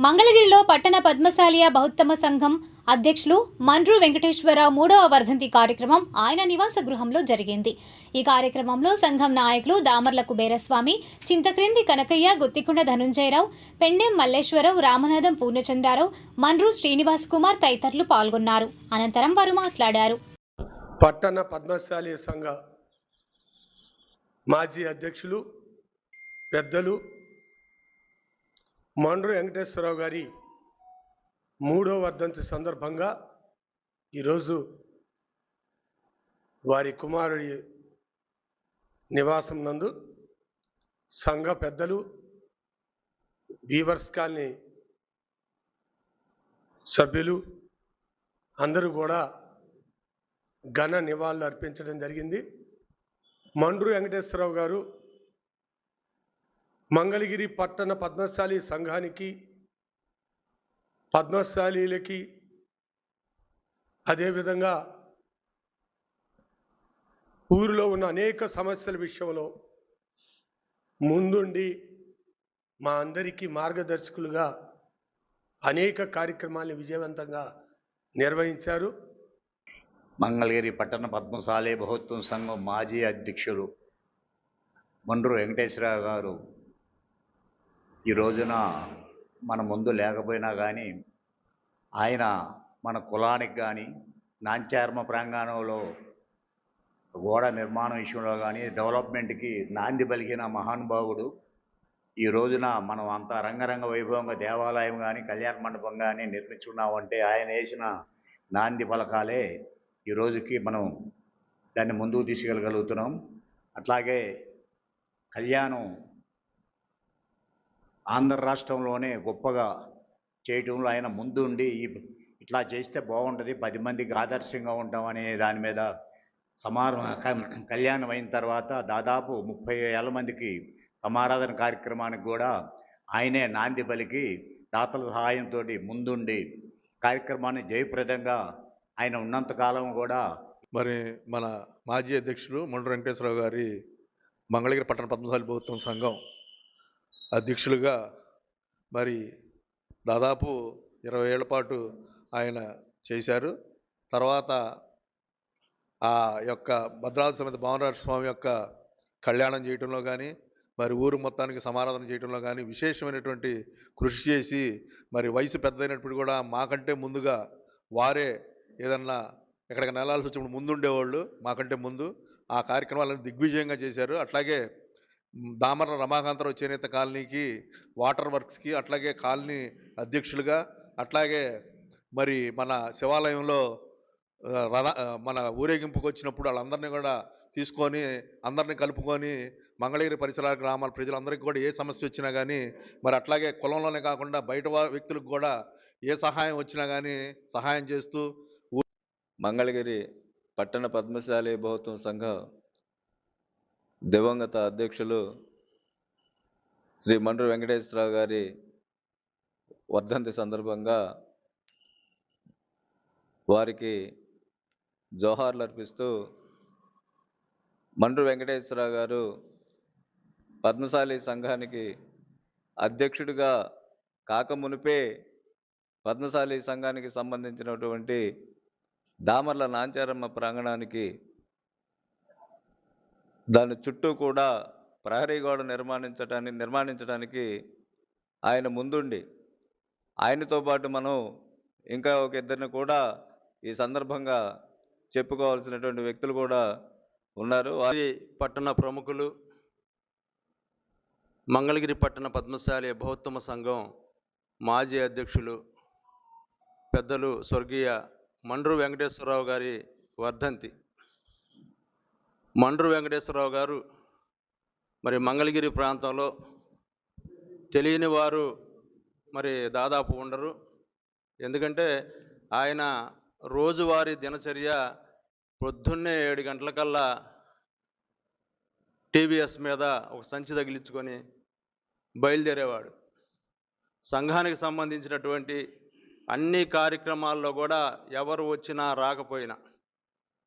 మంగళగిరిలో పట్టణ పద్మశాలియ బహుత్తమ సంఘం అధ్యక్షులు మండ్రు వెంకటేశ్వరరావు 3వ వర్ధంతి కార్యక్రమం ఆయన నివాస గృహంలో జరిగింది. ఈ కార్యక్రమంలో సంఘం నాయకులు దామర్ల కుబేరస్వామి, చింతక్రింది కనకయ్య, గుత్తికొండ ధనుంజయరావు, పెండెం మల్లేశ్వరరావు, రామనాథం పూర్ణచంద్రారావు, మండ్రు శ్రీనివాస్ కుమార్ తదితరులు పాల్గొన్నారు. అనంతరం వారు మాట్లాడారు. పట్టణ పద్మశాలి సంఘ మాజీ అధ్యక్షులు పెద్దలు మండ్రు వెంకటేశ్వరరావు గారి 3వ వర్ధంతి సందర్భంగా ఈరోజు వారి కుమారుడి నివాసం నందు సంఘ పెద్దలు, వీవర్స్ కాలనీ సభ్యులు అందరూ కూడా ఘన నివాళులు అర్పించడం జరిగింది. మండ్రు వెంకటేశ్వరరావు గారు మంగళగిరి పట్టణ పద్మశాలి సంఘానికి, పద్మశాలీలకి, అదేవిధంగా ఊరిలో ఉన్న అనేక సమస్యల విషయంలో ముందుండి మా అందరికీ మార్గదర్శకులుగా అనేక కార్యక్రమాలను విజయవంతంగా నిర్వహించారు. మంగళగిరి పట్టణ పద్మశాలి బహుత్వం సంఘం మాజీ అధ్యక్షులు మండ్రు వెంకటేశ్వరరావు గారు ఈ రోజున మన ముందు లేకపోయినా కానీ ఆయన మన కులానికి కానీ నాంచార్మ ప్రాంగణంలో గోడ నిర్మాణం విషయంలో కానీ డెవలప్మెంట్కి నాంది పలికిన మహానుభావుడు. ఈ రోజున మనం అంత రంగరంగ వైభవంగా దేవాలయం కానీ కళ్యాణ మండపం కానీ నిర్మించుకున్నామంటే ఆయన వేసిన నాంది పలకాలే ఈ రోజుకి మనం దాన్ని ముందుకు తీసుకెళ్ళగలుగుతున్నాం. అట్లాగే కళ్యాణం ఆంధ్ర రాష్ట్రంలోనే గొప్పగా చేయటంలో ఆయన ముందుండి ఇట్లా చేస్తే బాగుంటుంది, 10 మందికి ఆదర్శంగా ఉంటామనే దాని మీద కళ్యాణం అయిన తర్వాత దాదాపు 30,000 మందికి సమారాధన కార్యక్రమానికి కూడా ఆయనే నాంది పలికి దాతల సహాయంతో ముందుండి కార్యక్రమాన్ని జయప్రదంగా ఆయన ఉన్నంతకాలం కూడా మరి మన మాజీ అధ్యక్షులు మండ్రు వెంకటేశ్వరరావు గారి మంగళగిరి పట్టణ పద్మశాలి బహుత్వం సంఘం అధ్యక్షులుగా మరి దాదాపు 20 ఏళ్ల పాటు ఆయన చేశారు. తర్వాత ఆ యొక్క భద్రాద్రి సమేత భావనరాజ స్వామి యొక్క కళ్యాణం చేయటంలో కానీ, మరి ఊరు మొత్తానికి సమారాధన చేయడంలో కానీ విశేషమైనటువంటి కృషి చేసి, మరి వయసు పెద్దదైనప్పుడు కూడా మాకంటే ముందుగా వారే ఏదన్నా ఎక్కడికి నెలాల్సి వచ్చినప్పుడు ముందుండేవాళ్ళు. మాకంటే ముందు ఆ కార్యక్రమాలను దిగ్విజయంగా చేశారు. అట్లాగే దామర్ల రమాకాంతరావు చేనేత కాలనీకి, వాటర్ వర్క్స్కి, అట్లాగే కాలనీ అధ్యక్షులుగా, అట్లాగే మరి మన శివాలయంలో మన ఊరేగింపుకు వచ్చినప్పుడు వాళ్ళందరినీ కూడా తీసుకొని అందరినీ కలుపుకొని మంగళగిరి పరిసర గ్రామాల ప్రజలందరికీ కూడా ఏ సమస్య వచ్చినా కానీ, మరి అట్లాగే కులంలోనే కాకుండా బయట వ్యక్తులకు కూడా ఏ సహాయం వచ్చినా కానీ సహాయం చేస్తూ మంగళగిరి పట్టణ పద్మశాలి బహుత్వం సంఘ దివంగత అధ్యక్షులు శ్రీ మండ్రు వెంకటేశ్వరరావు గారి వర్ధంతి సందర్భంగా వారికి జోహార్లు అర్పిస్తూ, మండ్రు వెంకటేశ్వరరావు గారు పద్మశాలి సంఘానికి అధ్యక్షుడిగా కాకమునిపే పద్మశాలి సంఘానికి సంబంధించినటువంటి దామర్ల నాంచారమ్మ ప్రాంగణానికి దాని చుట్టూ కూడా ప్రహరీ గోడ నిర్మాణించడానికి ఆయన ముందుండి, ఆయనతో పాటు మనం ఇంకా ఒక ఇద్దరిని కూడా ఈ సందర్భంగా చెప్పుకోవాల్సినటువంటి వ్యక్తులు కూడా ఉన్నారు. వారి పట్టణ ప్రముఖులు, మంగళగిరి పట్టణ పద్మశాలి బహుత్తమ సంఘం మాజీ అధ్యక్షులు పెద్దలు స్వర్గీయ మండ్రు వెంకటేశ్వరరావు గారి వర్ధంతి. మండ్రు వెంకటేశ్వరరావు గారు మరి మంగళగిరి ప్రాంతంలో తెలియని వారు మరి దాదాపు ఉండరు. ఎందుకంటే ఆయన రోజువారీ దినచర్య పొద్దున్నే 7 గంటలకల్లా టీవీఎస్ మీద ఒక సంచి తగిలించుకొని బయలుదేరేవాడు. సంఘానికి సంబంధించినటువంటి అన్ని కార్యక్రమాల్లో కూడా ఎవరు వచ్చినా రాకపోయినా